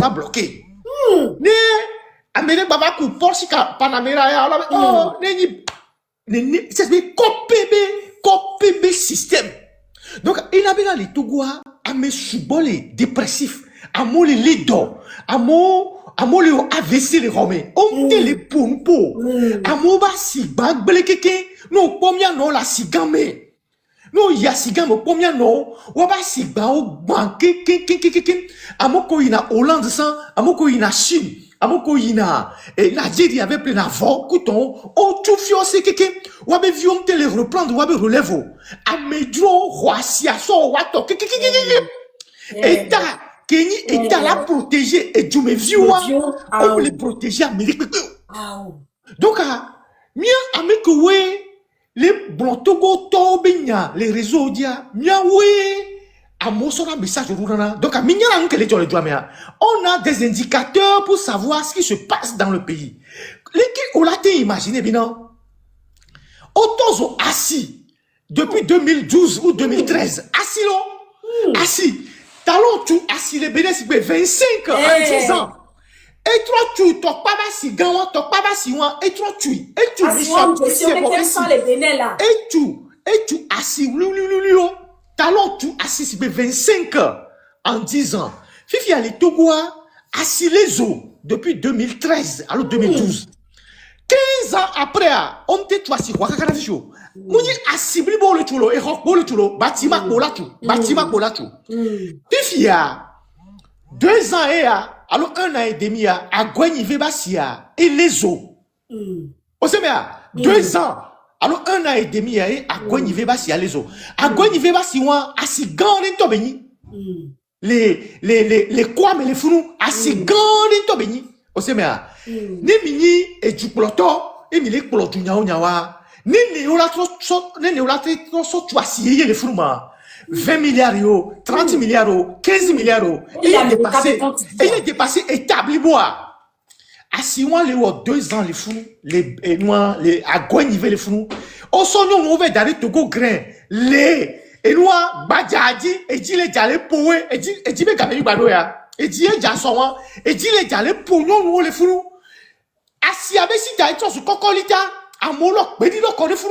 a bloqué. Ne amene baba ku Porsche Panamera ya ala oh ne c'est copé système. Donc il a bien les Togois à me subole dépressif, à mo les lido, à mo les AVC les romains. On te les pompo. À mo ba si bag blekeke no pomia no la sigame. No ya sigame pomia no wa ba si ba o banke amoko ina Hollande sans amoko ina Chine amoko ina Nigeria avec plein avant couton o tout fiosé keke wa be viom te les reprendre wa be relève amedro roasia so wato État Kenya État la protéger et du me vioa on les protéger Amérique donc mia ameko we les Togo Tobenya, les réseaux dia, miawe, à mon message donc à on a des indicateurs pour savoir ce qui se passe dans le pays. Les qui on l'a imaginé bien, autant sont assis depuis 2012 ou 2013, assis là, assis, talon tout assis les bénéfices 25 ans, 10 ans. Et toi tu t'as pas si gagnant t'as pas si loin et toi tu quels sont les bénins là et tu assis talon tu assis 25 ans en 10 ans fifi a les Togois assis les eaux depuis 2013 alors 2012 15 ans après on te toi si quoi kana fisho muni assis blibo le chulo et rock le chulo bâtiment bola tu fifi a 2 ans et alors 1 an et demi à Gwenyive Bassia et les eaux. On sait bien, 2 ans. Alors 1 an et demi à Gwenyive Bassia les eaux. À Gwenyive Bassia, à si grand tobeni. Les quoi mais les fous, à si grand tobeni. On sait bien, ne mini et du ploto, et mille ploto nyawa. Ne ola trop tu as scié les fous. 20 milliards d'euros, 30 milliards d'euros, 15 milliards d'euros. Il est dépassé établi bois. À 6 mois, les 2 ans, les fous, les noirs, les agouanives, les fous. Au son nom, on va d'aller Togo grain. Les noirs, badjadi, et dit les jalés pour eux, et dit les gamins badoya, et dit les jassois, et dit les jalés pour nous, les fous. À 6 avec si t'as été sur Cocolita, à Moloch, mais dis donc, les fous.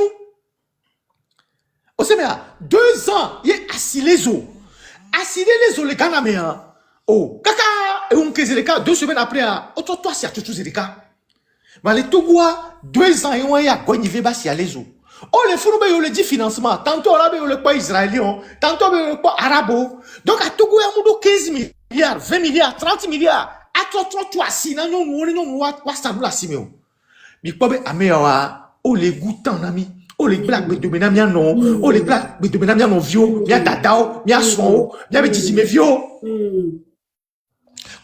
Au Sénégal, 2 ans, il est assis les eaux. Assis les eaux, les Ghanaiens. Oh, kaka, et on kese les cas, 2 semaines après, toi, si à tout les cas. Mais les Togois, 2 ans, et on y a Gwenyive Bassia les eaux. Oh, les Fouroube, ils ont le dit financement. Tantôt, là, ils ont le pas israélien. Tantôt, ils ont le pas arabo. Donc, à Togo, il y a 15 milliards, 20 milliards, 30 milliards. À toi, si, non, ça nous l'a simé. Mais quoi, oh, les goûtants, ami. Oh les blagues de menamia non, oh les blagues de menamia non vieux, bien dadao, bien son, bien petit mais vieux.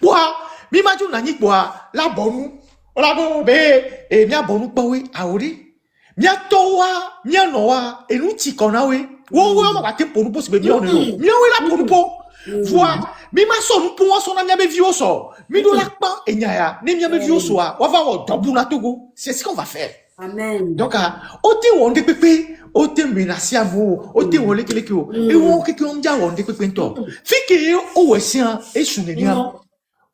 Bois, mi maju nani bois, la bonne, on la bonne et bien bonne pas oui, aori. Bien toa, bien noa, et nous t'y connais oui. Oh oui, on va te pour nous pour se bénir on est nous. Bien oui là pour nous pour. Vois, mi ma son nous pour son ami avec vieux so. Mi do la pas et nya, ni mi avec vieux so. On va au dabou na Togo. C'est ce qu'on va faire. Amen. Donc, ote wonde pepe, ote menasi amo, ote wole kelekeo, et won keke onja wonde pepe nto. Fike o wesia e sunenia.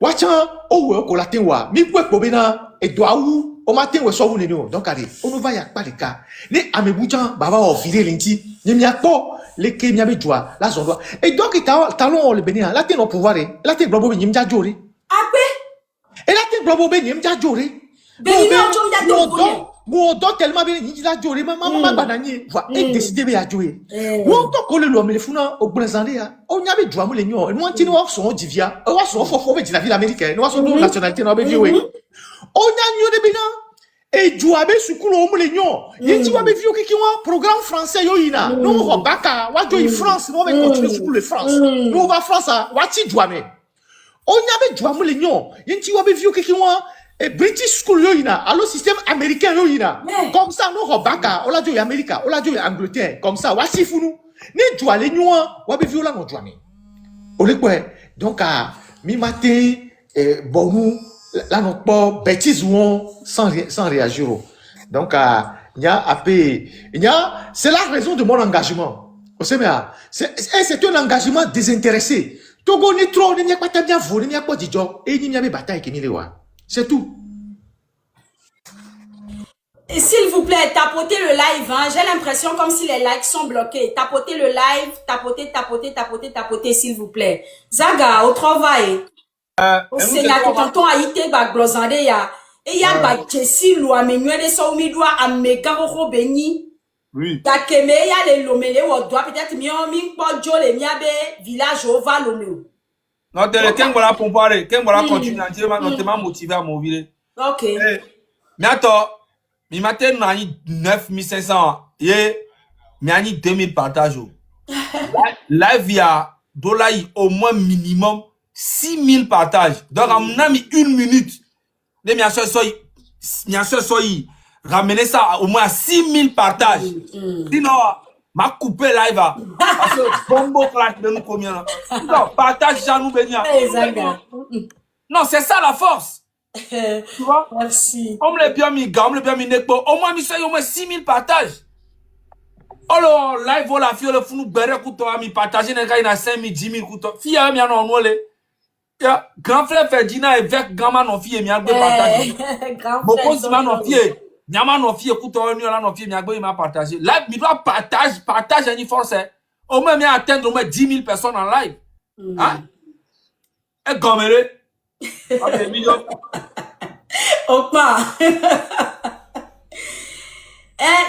Wacha o we ko latin wa, mi kwe pobena e do awu, o matin we so wu nenio. Donc allez, on va ya palika. Ne amebujan baba o vire lenti, ni mi akpo le ke mi abejwa, la zondwa. Et donc talon le benia, la ten au pouvoir, la ten globo be nyimja jori. Ape. Et la ten globo be nyimja jori. Benina ojo ya to Bon, donc tellement bien, il a joué, maman, bananier, va et décider à jouer. Bon, donc, on le founa au Brésilien, on y avait joué, les nions, et nous, on son divia, on son faux, de la ville américaine, nous, son nationalité, on a vu, on a eu des bénins, et joué sous couleur, les nions, et tu vas vu qui ont programme français, yoina, nous, on va baka, on va jouer France, nous, on va continuer sous le France, nous, on va France, on va t'y jouer, on y avait joué, les nions, et tu vas vu qui ont et British School yoina, alors système américain yoina. Comme ça, nous robaka, on l'a dit Amérique, on l'a dit Angleterre, comme ça, voici fou nous. Ne doit les noirs, on va violer nos douanes. On les quoi? Donc à mi-matin, bon nous, là non pas bêtises ou sans réagir. Donc il y a appelé, c'est la raison de mon engagement. Vous savez, c'est un engagement désintéressé. Togo ni trop, ni pas ta bien volé, ni pas d'idjo, et ni a bataille qui ni le c'est tout. Et s'il vous plaît, tapotez le live. Hein. J'ai l'impression comme si les likes sont bloqués. Tapotez le live, tapotez, s'il vous plaît. Zaga, au travail. Au Seigneur, que tonton a été glosandé ya. Et y a Jessie Loa, mais nous, les sommes mis à Megaro Béni. Oui. Takeme, y a les lomélé, ou doit peut-être mieux, pas Joe, les miabe, village, au va lomé. Non, quelqu'un va la comparer, quelqu'un va la continuer, on m'a motivé à m'ouvrir. Ok. Mais attends, il m'a dit 9500, et il m'a dit 2000 partages. Live, il y a au moins minimum 6000 partages. Donc, on a mis 1 minute. Mais bien sûr, ramener ça au moins à 6000 partages. Sinon, m'a coupé live. Parce que bombo claque de nous combien. Non, partage, j'en nous bénis. Non, c'est ça la force. Tu vois? Merci. On me l'a bien mis, on me l'a bien mis, au moins, au moins 6000 partages. Alors, live, voilà, fille, le fou, nous, béré, couteau, mi partager, il y a 5000, 10 000 couteaux. Fille, il y a un nom, grand frère Ferdinand avec grand non fille, il y a un partager. Beaucoup de non fille, il y a un fille, couteau, il y a un fille, il y a un partagé. Live, il doit partager, une force. Au moins, il y a atteindre au moins 10 000 personnes en live. Hein? Et gomméré. Ok, million. Opa.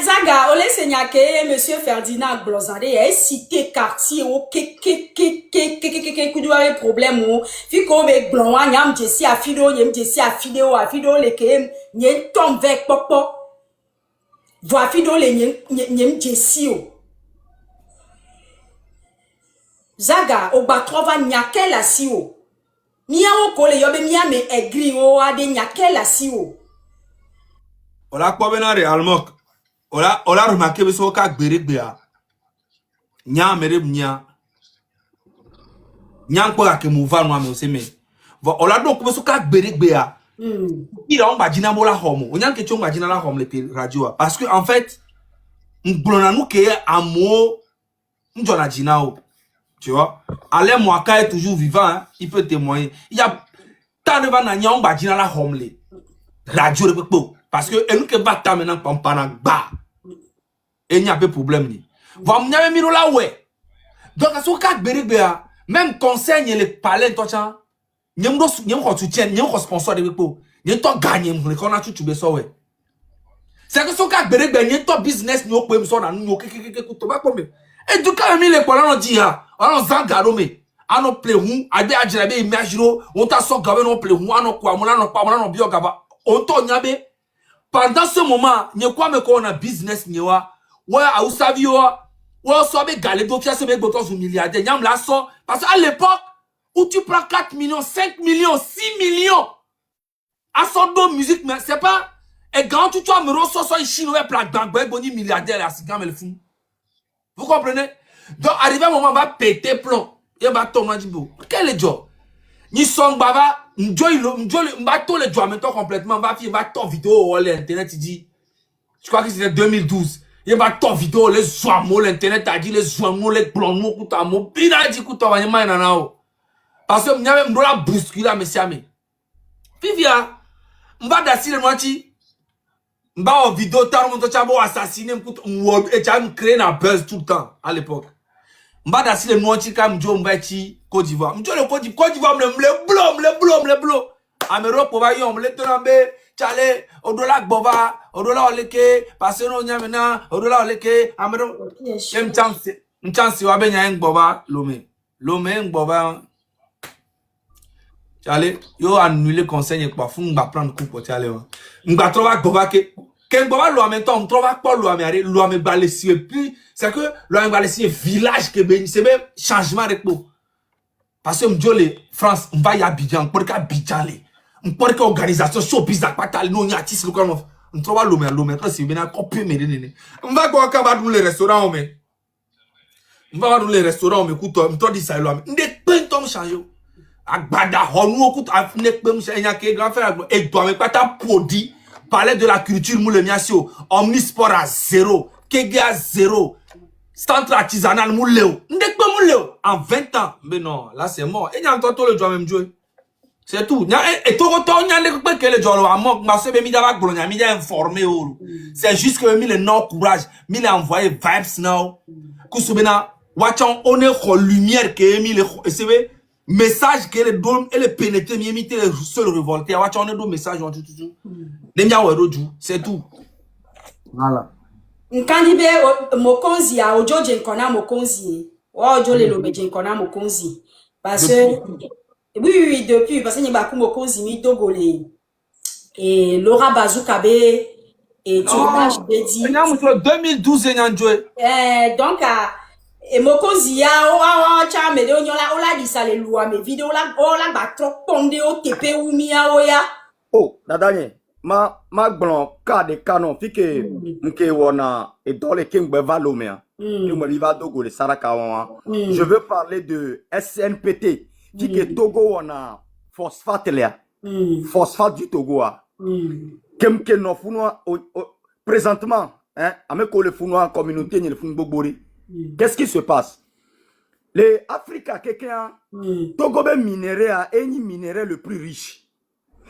Zaga, ole senyake, monsieur Ferdinand Blosandé, il cité quartier, que problème, fi ko be glon, nyam jesi a fido, nyem jesi a fido, le kem, nyen tom vek popo. Voa fido le nyem jesi o. Zaga, o ba trova nyake la si o. Mia o ko le yobe mia me egri o ade nyake la si o. Ola kwa benare almok. Ola remarqué que so ka gbere ya. Nya mere nya. Nya ko ka mouva no ame me. Ola do ko so ka gbere ya. Il on bagina mo la homo. Onya ke chon bagina la homo le radio parce que en fait nglona nou ke amo njona jinao. Tu vois? Alain Mwaka est toujours vivant, hein? Il peut témoigner. Il y a tant de gens qui bagina la homo le radio le pepo parce que nous que va ta maintenant pampana ba. Et il n'y a pas de problème. Vous avez mis là, ouais. Donc, à ce cas, même conseil, les palais, nous avons soutien, nous avons sponsor de vous. Nous avons gagné, nous avons tout ça, ouais. C'est que ce cas, nous avons business, nous avons ça, nous avons et du cas, les palais, on dit, on a zangaro, mais on a pléhou, on a dit, imagino, on t'a sorti, on a pléhou, on a quoi, on a bio, on t'a pendant ce moment, nous avons un business, nous avons ouais, à Ousavi, ouais, soit avec Galé, donc il y a un milliardaire, nyam la so, parce qu'à l'époque, où tu prends 4 millions, 5 millions, 6 millions, à son dos musique, mais c'est pas, et quand tu me reçois, soit chinois, plaque banque, boni milliardaire, là, c'est quand même le fou. Vous comprenez? Donc, arrivé un moment, on va péter plomb, et on va tomber, dit, quel est le job? Ni son baba, on va tout le job, maintenant complètement, on va faire vidéo, l'internet, il dit, je crois que c'était 2012. Il va ton vidéo, les zoamo, l'internet a dit, les zoamo, les blonds, koutamo, bina dit koutamo, il y a nanao. Parce que, m'y'a même la bouscula, monsieur, mais. Vivia, m'va d'assis le moitié. M'va en vidéo, t'as mon tochabo assassiné, et t'as créé un buzz tout le temps, à l'époque. M'va d'assis le moitié, quand m'jo m'vachi, Côte d'Ivoire. M'jo le Côte d'Ivoire, le blom. Amero, pour va yon, le tenambe, Chale, Odola Boba, Odola Oleke, Paseno Nyamena, Odola Oleke, Amero, Mchansi Wabenya Yang Boba, Lome Boba. Chale, yo annulé conseil et quoi, fou m'ba prendre coup pour Chale. M'ba trouva Boba que, Ken Boba lo ameto, m'trova pas lo amere, lo ame balesi, puis, c'est que, lo ame balesi, village que béni, c'est même changement de peau. Parce que m'jole, France, m'va y Abidjan, pour qu'Abidjan les. M'porte que organisation showbiz à patal non artiste le qu'on on trouve l'homme c'est bien copier mais nene on va quoi quand va dans les restaurants mais on va dans les restaurants mais écoute on te dit ça l'homme ndé peint tom changer agbada honu écoute afne pem nya ke grand frère et toi mais pas ta produit parler de la culture moule miasio omnisport à 0 kege à 0 centre artisanal mouleo. Ndekpe mouleo. En 20 ans. Mais non, là c'est mort. Et n'y a pas le joie même jouer. C'est tout. Et tout retour, n'y a pas que le joie. Ma soeur, mi d'abord, Bologna, mi d'abord informé. C'est juste que mi le non courage. Mi l'a envoyé vibes now. Koussoubena, watchon, on est en lumière que mi le, c'est vrai, message que le dôme et le pénétré, mi le seul révolté. Watchon, on est deux messages, c'est tout. Voilà. Nkandibe mokonzi a ojo jenkona mokonzi. Ojo le lobe jenkona mokonzi. Parce que oui, depuis parce que n'y a pas mokonzi mi dogole. Et Laura Bazoukabe et tournage Bedi. 2012 donc et mokonzi a cha me de onyola ola di sale loi me vidéo la ba trop pondé o tepe ou mi a oya. Oh, dadanye. Ma blon ka de canon fike nke wona et dans les king bevalomea. Que riva dogo le saraka wa. Je veux parler de SNPT fike Togo wona phosphate là. Phosphate du Togo a. Kemke no funwa présentement hein ameko le funwa communauté ni le fun bogbori. Qu'est-ce qui se passe? Les Africains quelqu'un Togo be minerai a eni minerai le plus riche.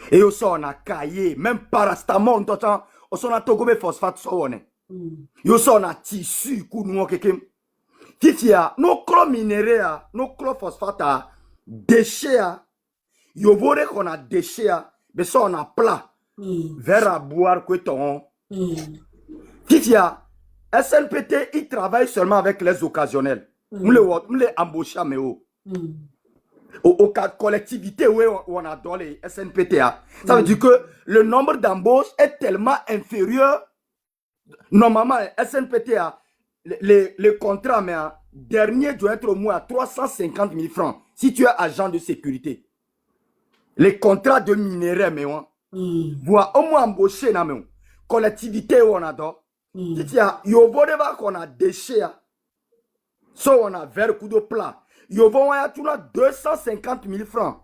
Et aussi on a caillé, même parastamol, on a togobe phosphate, on a tissu, kounou, kekem. Titia, nos clos minéraux, nos clos phosphate, déchets, yovore qu'on a déchets, mais ça on a plat, verre à boire, coueton. Titia, SNPT, il travaille seulement avec les occasionnels. Nous les embauchons, mais aux collectivités où on a dans les SNPTA. Ça veut dire que le nombre d'embauches est tellement inférieur. Normalement, SNPTA, les contrats, mais dernier doit être au moins à 350 000 francs si tu es agent de sécurité. Les contrats de minerais, mais voient au moins embaucher dans les collectivités où on a dans. Si tu as, il y a qu'on a déchets, soit on a vers coup de plat. Yo vont à 250 000 francs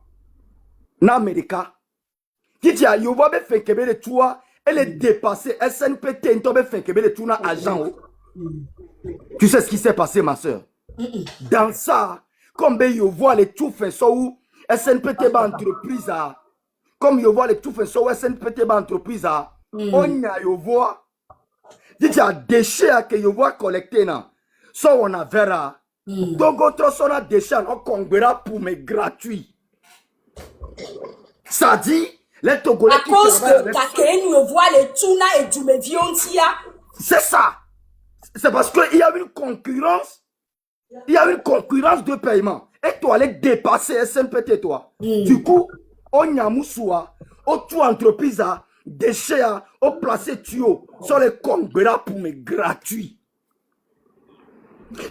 en Amérique. Si tu as, yo va faire que le tour, elle est dépassée. SNPT, il va faire que le tour agent. Tu sais ce qui s'est passé, ma soeur? Dans ça, comme yo voit les tout fait ça où SNPT ba entreprise a, comme yo voit les tout fait ça où SNPT ba entreprise a, on a yo voit, si tu as déchets que yo voit collecter na, ça on a verra. Donc, autre son a déchets, on congrès pour mes gratuits. Ça dit, les Togolais à cause de Kakeen, nous voit les tuna et du méviontia. C'est ça. C'est parce qu'il y a une concurrence. Il y a une concurrence de paiement. Et toi, allez dépasser SNPT, toi. Du coup, on y a moussoua, on tout entreprise a déchets, on place tuyau sur les congrès pour mes gratuits.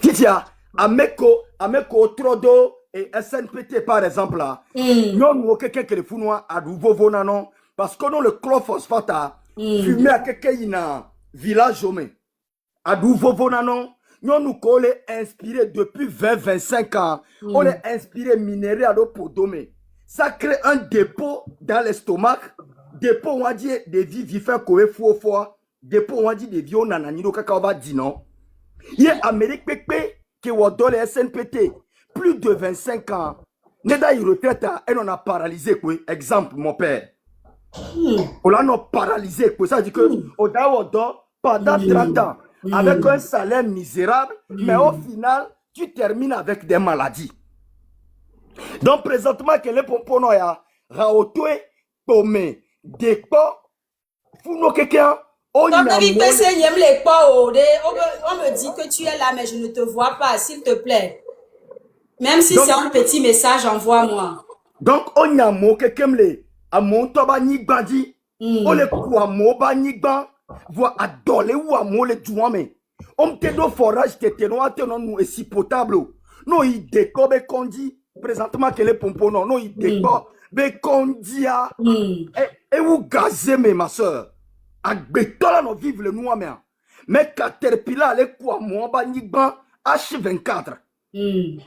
Titia. Ameko Trodo et SNPT par exemple là, nous avons quelqu'un qui est fou à nouveau vonanon parce que nous le chlorphosphate a fumé à quelqu'un dans village homé. À nouveau vonanon, nous collons inspiré depuis 20-25 ans. On est inspiré minéré à l'eau pour dommer. Ça crée un dépôt dans l'estomac. Dépôt on va dire des vivifères qu'on est fou au foie. Dépôt on va dire des vieux nananino kaka on va dire non. Il y a Amérique pépé. Qui dans les SNPT, plus de 25 ans, Neda y retraite et on a paralysé quoi. Exemple, mon père. On a paralysé quoi. Ça veut dire que pendant 30 ans, avec un salaire misérable, mais au final, tu termines avec des maladies. Donc, présentement, quel est pour nous ya raotoué, tomé, déco, founo quelqu'un. On me dit que tu es là, mais je ne te vois pas, s'il te plaît. Même si c'est un petit message, envoie-moi. Donc, on y a mon quelqu'un à mon toba ni bandi, on le quoi mon bani ban, voit à dolé ou à mon le douame. On te do forage te noir te non nous est si potable. Non, il décobe condi, présentement qu'elle est pompon, non, il décobe, be condia, et vous gazez, ma soeur. Agbetola no vivre le noir mais Caterpillar les quoi moi banigban H24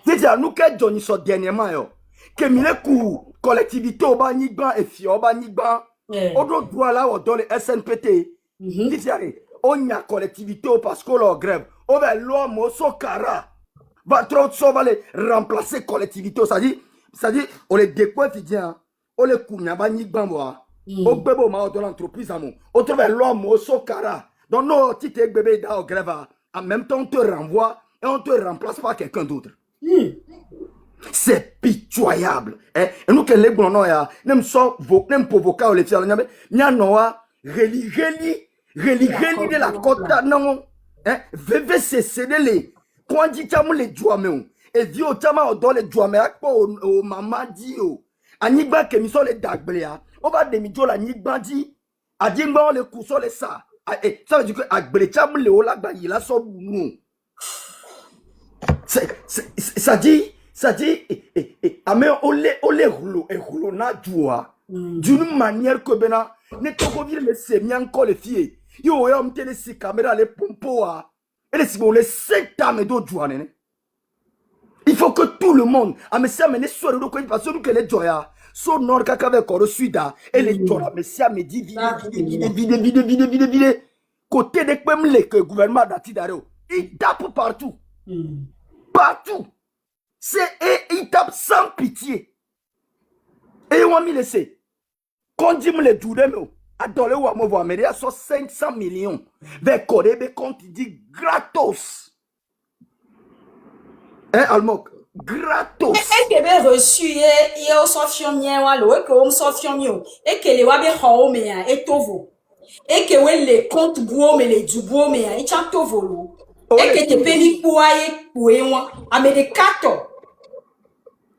c'est à nous que Johnny so dernièrement yo que mille coup collectivité au banigban et fio banigban on doit là on donne SNPT c'est on y a collectivité parce que leur grève on va l'homme au Sokara. Va trop ça va les remplacer collectivité. C'est-à-dire, on les découvre, on les coupe, on va n'y bamboa. On bébé au de l'entreprise, on trouve l'homme au Sokara. Donc, nos petits bébés dans le grève, en même temps, on te renvoie et on te remplace par quelqu'un d'autre. C'est pitoyable. Et nous, que les bons, nous sommes provoqués, les filles, nous sommes de la côte, non. VVCC, les quand dit que les jouaments, et dit au tama dans les jouaments, au maman dit, Anigba que nous sommes les dagbléa, on va demi-jour la nigba dit, a dit, on les coups les ça. Ça veut dire que Agblécham, le haut là, il a son nous. Ça dit, mais on les rouleau na joie d'une manière que bena ne toko vire le semian encore les filles yo yo mtele si caméra les pompoa et les si les 7 ans de joie né il faut que tout le monde mais ça mais les soirées de parce que les joya so nord kaka avec le sud et les joya mais ça me dit vide côté de comme que le gouvernement d'Atidaro il tape partout partout. Il tape sans pitié. Et on m'a laissé. Quand dit me les doudem, adolé ou à me voir, mais il y a 500 millions. Vers Corée, quand il dit gratos. Hein, Almok? Gratos. Et que ben reçu, et au sofion mien, walo, et que on sofion mien, et que les wabe hao mea, et tovo. Et que les comptes bois, mais les dubois mea, et chan tovo. Et que te pénis pouaye, pouéwa, américato.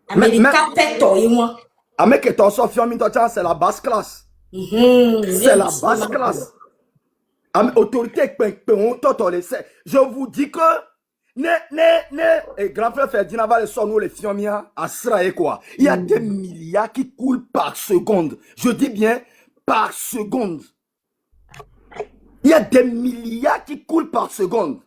Américato, et moi. Avec que ton sofion mintocha, c'est la basse classe. C'est la basse classe. Autorité, je vous dis que, et grand frère Ferdinand va le son les fiomia, à Srae quoi. Il y a des milliards qui coulent par seconde. Je dis bien, par seconde. Il y a des milliards qui coulent par seconde.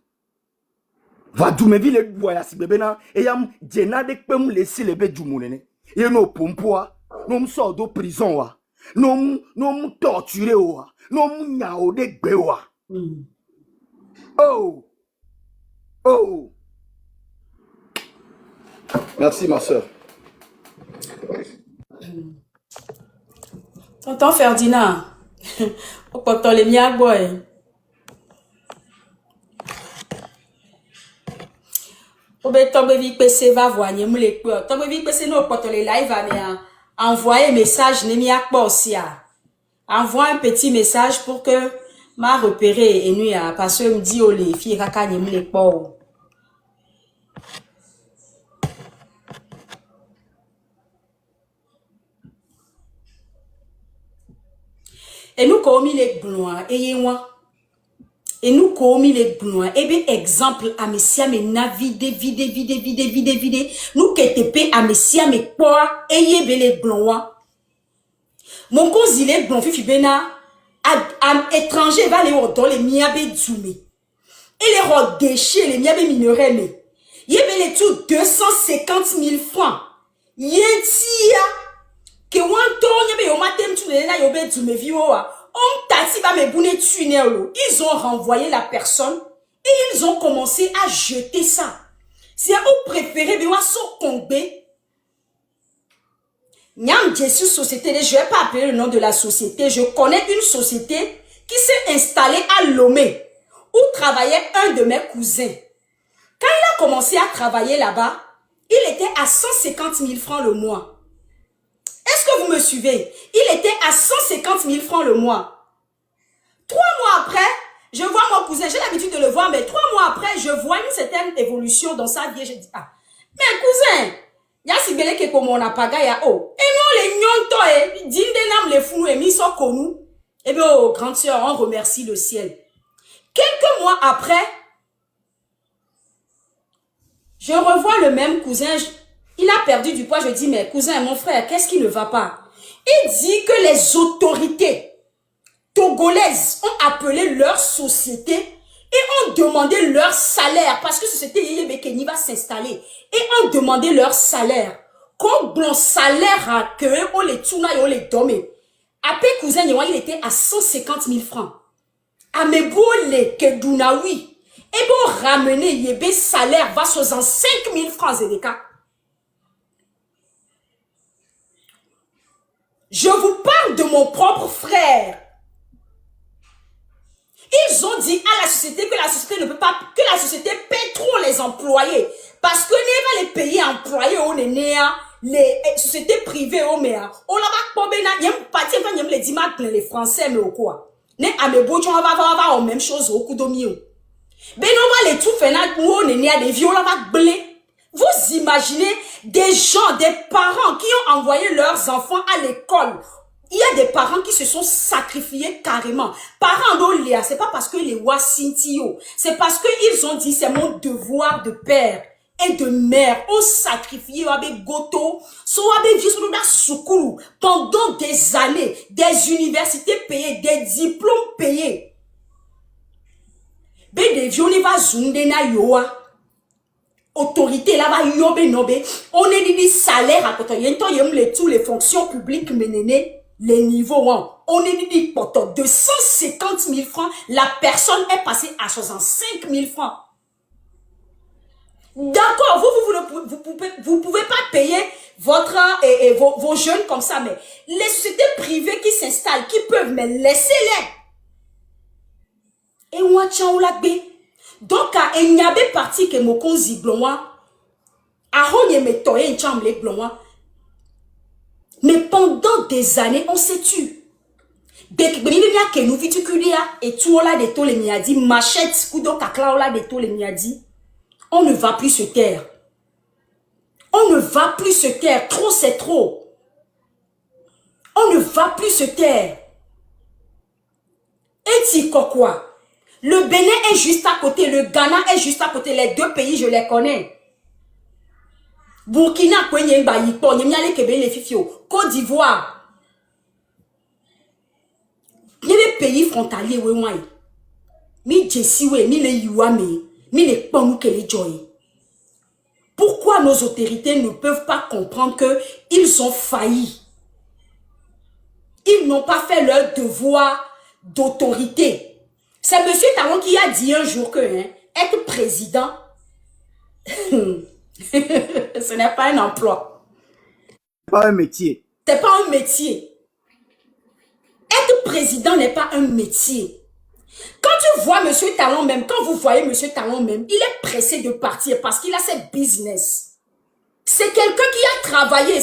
Va doumevi le voyage bébé na et yam djena de pem laisser le bébé djumulene et no pompoa no sort de prison wa no torturer wa no nyao de gbe wa oh merci ma soeur. Tonton Ferdinand au poto les miag boy. Tombevi PC va voir ni moule peur. Tombevi PC no poto les live à envoyer message ni miak aussi à. Envoie un petit message pour que m'a repéré et nuit à parce que me dit oh les filles kaka ni moule peur. Et nous commis les blancs et moi. Et nous commis les blancs. Et bien exemple à messia me na vide. Nous que te pe à messia me quoi et yé les blancs. Mon cause il est blanc fifi bena à étranger va les dans les miabe djoumé. Et les rodéchés les miabe minerais mais. Yé les tout 250 000 francs. Yé tia. Que ils ont renvoyé la personne et ils ont commencé à jeter ça. C'est à vous préférez bien so combé. Nyam Jessus société, je vais pas appeler le nom de la société, je connais une société qui s'est installée à Lomé où travaillait un de mes cousins. Quand il a commencé à travailler là-bas, il était à 150 000 francs le mois. Est-ce que vous me suivez? Il était à 150 000 francs le mois. 3 mois après, je vois mon cousin. J'ai l'habitude de le voir, mais 3 mois après, je vois une certaine évolution dans sa vie. Et je dis, ah, mais cousin, il y a si belle que comme on a pas gagné. Oh, et non, les nyonto, dindenam les fous, et mis sont connus. Eh bien, oh, grande sœur, on remercie le ciel. Quelques mois après, je revois le même cousin. Il a perdu du poids. Je dis, mais cousin, mon frère, qu'est-ce qui ne va pas? Il dit que les autorités togolaises ont appelé leur société et ont demandé leur salaire. Parce que société Yeye Bekeni va s'installer. Et ont demandé leur salaire. Combien salaire a que on les tuna et on les domé. Après cousin, il était à 150 000 francs. À mes les Kedounaoui. Et bon, ramener yébé salaire va 65 000 francs Zédeka. Je vous parle de mon propre frère. Ils ont dit à la société que la société ne peut pas, que la société paie trop les employés. Parce que ne va les payer employés au nénéa, les sociétés privées au méa. On l'a pas pobena, yem parti, yem les dimanches les Français, mais au quoi? Ne amebo, on va avoir la même chose au coup d'omio. Ben on va les tout faire, ou nénéa des vieux, on va blé. Vous imaginez des gens, des parents qui ont envoyé leurs enfants à l'école. Il y a des parents qui se sont sacrifiés carrément. Parents d'Olia, c'est pas parce que les Wasintio, c'est parce qu'ils ont dit c'est mon devoir de père et de mère. On sacrifié avec Goto, pendant des années, des universités payées, des diplômes payés. Ben des vieux, on va zounder na yoa. Autorité là-bas, yobe nobe. On est dit salaire à côté. Yento tous les fonctions publiques menées. Les niveaux 1, on est dit pourtant 250 000 francs, la personne est passée à 65 000 francs. D'accord, vous pouvez pas payer votre vos jeunes comme ça, mais les sociétés privées qui s'installent, qui peuvent, mais laissez-les. Et moi, tiens, donc, il y a des parties que mon conzi blonwa, a honye me toye chambre blonwa. Mais pendant des années, on s'est tué. Et tout là de tous les miadi, machette, kudo kakla là de tous les miadi. On ne va plus se taire. On ne va plus se taire. Trop, c'est trop. On ne va plus se taire. Et tu quoi? Le Bénin est juste à côté, le Ghana est juste à côté. Les deux pays, je les connais. Burkina, Côte d'Ivoire. Il y a des pays frontaliers, mi Jessie, mi les Yuame, mi les Pamouke les Joy. Pourquoi nos autorités ne peuvent pas comprendre qu'ils ont failli? Ils n'ont pas fait leur devoir d'autorité. C'est M. Talon qui a dit un jour que être président, ce n'est pas un emploi. Pas un métier. C'est pas un métier. Être président n'est pas un métier. Quand tu vois M. Talon même, quand vous voyez M. Talon même, il est pressé de partir parce qu'il a ses business. C'est quelqu'un qui a travaillé.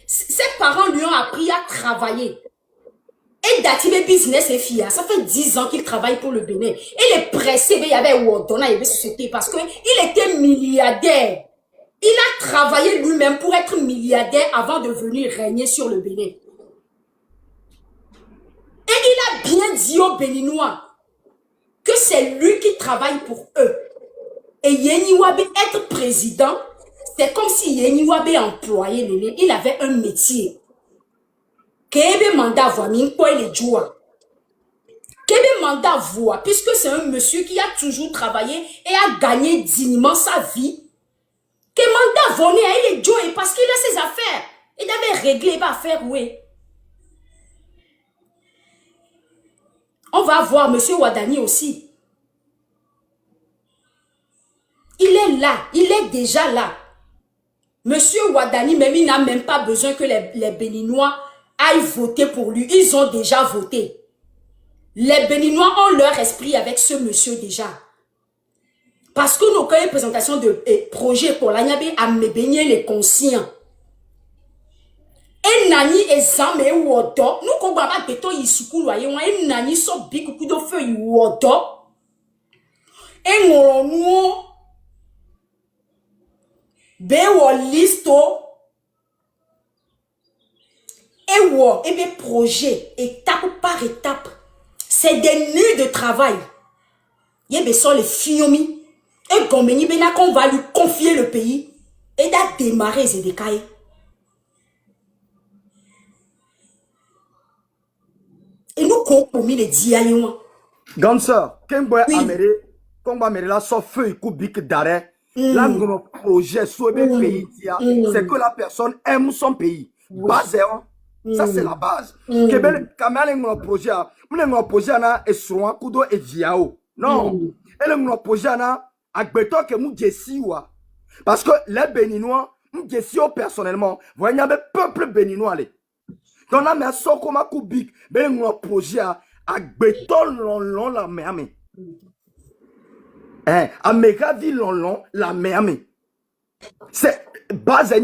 Ses parents lui ont appris à travailler. Et d'activer business et FIA, ça fait 10 ans qu'il travaille pour le Bénin. Il est pressé, mais il y avait Wodona, il y avait société parce qu'il était milliardaire. Il a travaillé lui-même pour être milliardaire avant de venir régner sur le Bénin. Et il a bien dit aux Béninois que c'est lui qui travaille pour eux. Et Yeni Wabe être président, c'est comme si Yeni Wabe employé, il avait un métier. Kebe mandat voix, quoi il est joie. Kebe mandat voix, puisque c'est un monsieur qui a toujours travaillé et a gagné dignement sa vie. Que mandat voné, il est joie parce qu'il a ses affaires. Il avait réglé les affaires, oui. On va voir monsieur Wadani aussi. Il est là, il est déjà là. Monsieur Wadani, même il n'a même pas besoin que les Béninois aillent voter pour lui. Ils ont déjà voté. Les Béninois ont leur esprit avec ce monsieur déjà. Parce que nous avons une présentation de projet pour l'Anyabé à me baigner les conscients. Et Nani et Zame et Wodo, nous avons un béton yisuku loyer, et Nani so big coup de feu Wodo. Et nous Bewo listo. Et bien projet, étape par étape. C'est des nuits de travail. Il y a les fiomi. Et Gombeni Bena qu'on va lui confier le pays. Et d'a démarrer Zédekaï. Et nous compromis les diaïons. Ganseur, quand vous avez quand vous la so feu coup bic d'arrêt, là nos projets sur le pays, c'est que la personne aime son pays. Base, ça c'est la base. Que quand même mon projet, mon projet là est sur un coup d'eau et diao. Non. Et le projet na agbeto que mou jessi wa. Parce que les Béninois, mou jessi personnellement, voyez un peuple béninois les. Donc là mais soko ma kubik, ben le projet agbeto long la meame. Amega dit long la meame. C'est base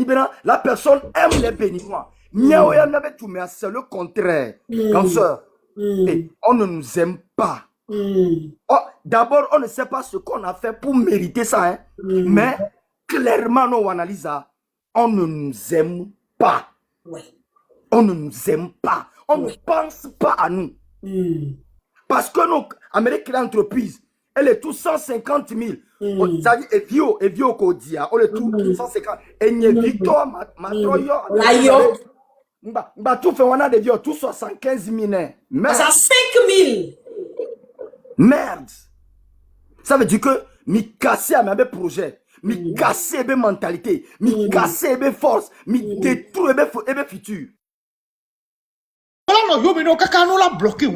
la personne aime les Béninois. C'est le contraire. Comme ça, on ne nous aime pas. Oh, d'abord, on ne sait pas ce qu'on a fait pour mériter ça. Hein. Mais clairement, on analyse ça. On ne nous aime pas. On ne nous aime pas. On ne pense pas à nous. Parce que nous, Amérique, l'entreprise, elle est tout 150 000. Ça dit, et vieux Kodia, on est tout 150. Et n'y est Victor, bah, tout fait, on a des vieux, tout 75 000. Merde. Ça 5 000. Merde. Ça veut dire que, mi casser à mes projets, mi casser mes mentalités, mi casser mes forces, mi détruire mes futurs. Voilà, non, yo, mais non, caca, nous l'a bloqué.